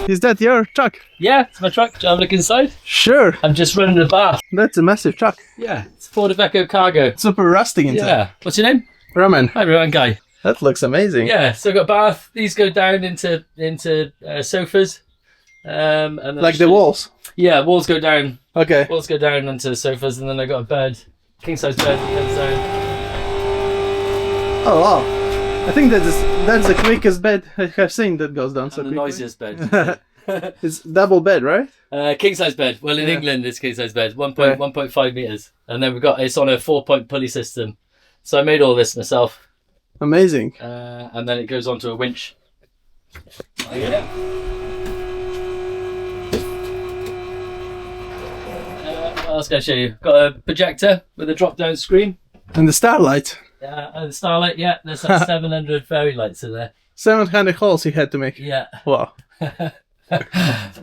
Is that your truck? Yeah, it's my truck. Do you have a look inside? Sure. I'm just running a bath. That's a massive truck. Yeah, it's Ford Iveco cargo. Super rusty inside. Yeah. What's your name? Roman. Hi, Roman Guy. That looks amazing. Yeah, so I've got a bath. These go down into sofas. And then Like the walls? Yeah, walls go down. Okay. Walls go down into sofas, and then I got a bed, king size bed that goes down. Oh wow. I think that's the quickest bed I have seen that goes down so And the quickly. noisiest bed. It's double bed, right? King size bed. Well, in England, it's king size bed. 1.5 meters, and then it's on a 4-point pulley system. So I made all this myself. Amazing. And then it goes onto a winch. What else can I show you? Got a projector with a drop-down screen. And the Starlight. And the Starlight, yeah. There's like 700 fairy lights in there. 700 holes you had to make. Yeah. Wow. And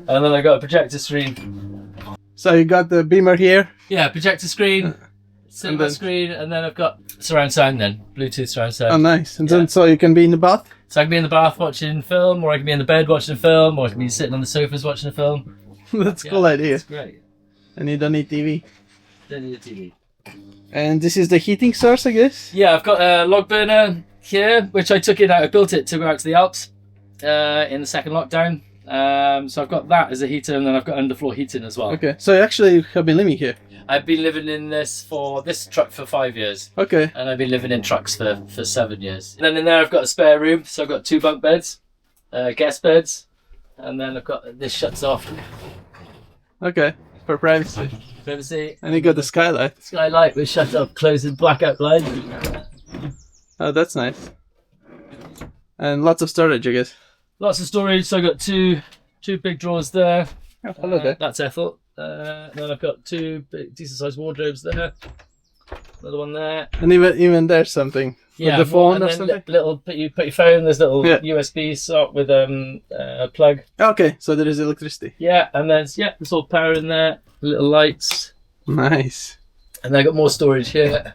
then I got a projector screen. So you got the beamer here. Yeah, projector screen, cinema screen, and then I've got surround sound then, Bluetooth surround sound. Oh, nice. And then so you can be in the bath? So I can be in the bath watching film, or I can be in the bed watching a film, or I can be sitting on the sofas watching a film. That's a cool idea. It's great. And you don't need TV. Don't need a TV. And this is the heating source, I guess? Yeah, I've got a log burner here, which I took built it to go out to the Alps in the second lockdown. So I've got that as a heater, and then I've got underfloor heating as well. Okay, so you actually have been living here? I've been living in this truck for 5 years. Okay. And I've been living in trucks for 7 years. And then in there I've got a spare room, so I've got 2 bunk beds, guest beds, and then I've got this shuts off. Okay, for privacy. Privacy. And you got the skylight. Skylight with shut up, closing blackout blind. Oh, that's nice. And lots of storage, I guess. Lots of storage, so I've got two big drawers there. Oh, hello there. That's Ethel. Then I've got 2 big, decent sized wardrobes there. Another one there. And even there's something. Yeah, with the phone or then something? You put your phone, there's little USB slot with a plug. Okay, so there is electricity. Yeah, and there's all power in there, little lights. Nice. And then I got more storage here.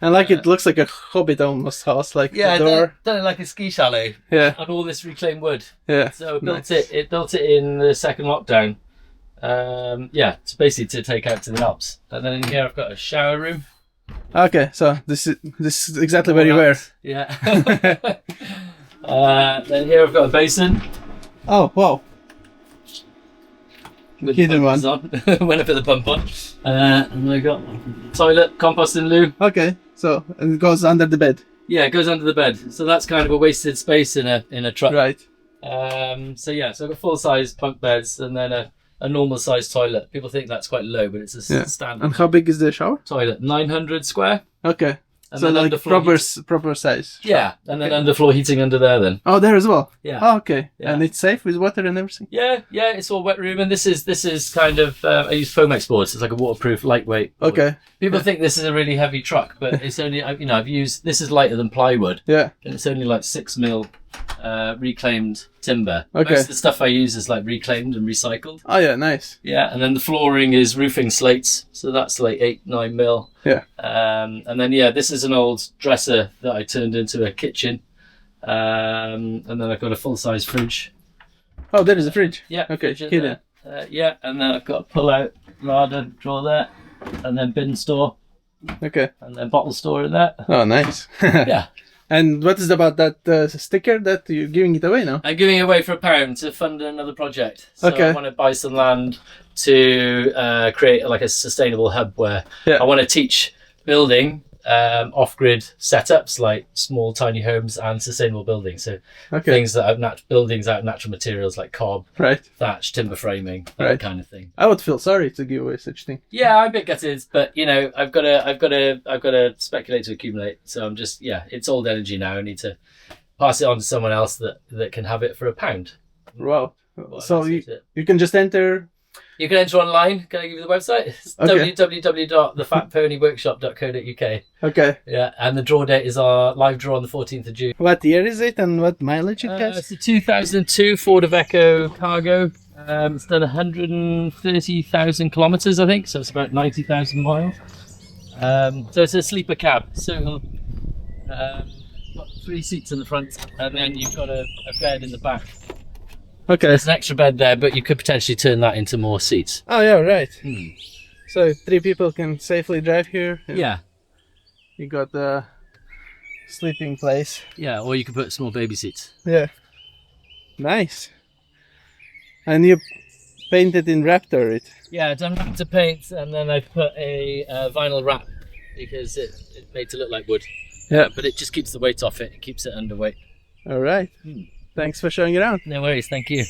And it looks like a Hobbit almost house, like the door. Done it like a ski chalet. Yeah. On all this reclaimed wood. Yeah. So it built it in the second lockdown. So basically to take out to the Alps. And then in here I've got a shower room. Okay, so this is exactly where you were. Yeah. Then here I've got a basin. Oh, wow. With hidden one. When I put the pump on. And I got toilet, composting loo. Okay, so it goes under the bed. Yeah, it goes under the bed. So that's kind of a wasted space in a truck. Right. So I've got full size bunk beds and then a normal size toilet. People think that's quite low, but it's a standard. And how big is the shower? Toilet, 900 square. Okay. And so then proper size. Yeah, and then underfloor heating under there then. Oh, there as well. Yeah. Oh, okay. Yeah. And it's safe with water and everything. Yeah, it's all wet room, and this is kind of I use Fomex boards. It's like a waterproof, lightweight board. Okay. People think this is a really heavy truck, but it's only I've used this is lighter than plywood. Yeah. And it's only like 6 mil reclaimed timber. Okay. Most of the stuff I use is like reclaimed and recycled. Oh yeah, nice. Yeah, and then the flooring is roofing slates, so that's like 8-9 mil. Yeah. And then this is an old dresser that I turned into a kitchen. And then I've got a full size fridge. Oh, there is a fridge. Yeah. Okay, hidden. And then I've got a pull out larder drawer there, and then bin store. Okay. And then bottle store in there. Oh, nice. Yeah. And what is about that sticker that you're giving it away now? I'm giving it away for £1 to fund another project. So Okay. I want to buy some land to create like a sustainable hub where I want to teach building off-grid setups like small tiny homes and sustainable building. So things that are buildings out of natural materials like cob, thatch, timber framing, that kind of thing. I would feel sorry to give away such thing. Yeah, I'm a bit gutted, but I've got to speculate to accumulate. So I'm just it's old energy now. I need to pass it on to someone else that can have it for £1. Wow. So you can just enter. You can enter online. Can I give you the website? It's www.thefatponyworkshop.co.uk. Okay. Yeah, and the draw date is our live draw on the 14th of June. What year is it and what mileage it has? It's a 2002 Ford Iveco cargo. It's done 130,000 kilometres, I think, so it's about 90,000 miles. So it's a sleeper cab. So got 3 seats in the front, and then you've got a bed in the back. Okay. There's an extra bed there, but you could potentially turn that into more seats. Oh yeah, right. So 3 people can safely drive here. Yeah. You got the sleeping place. Yeah, or you could put small baby seats. Yeah. Nice. And you painted in Raptor it. Yeah, I've done Raptor paint, and then I put a vinyl wrap because it made it to look like wood. Yeah. But it just keeps the weight off it. It keeps it underweight. All right. Thanks for showing it around. No worries, thank you.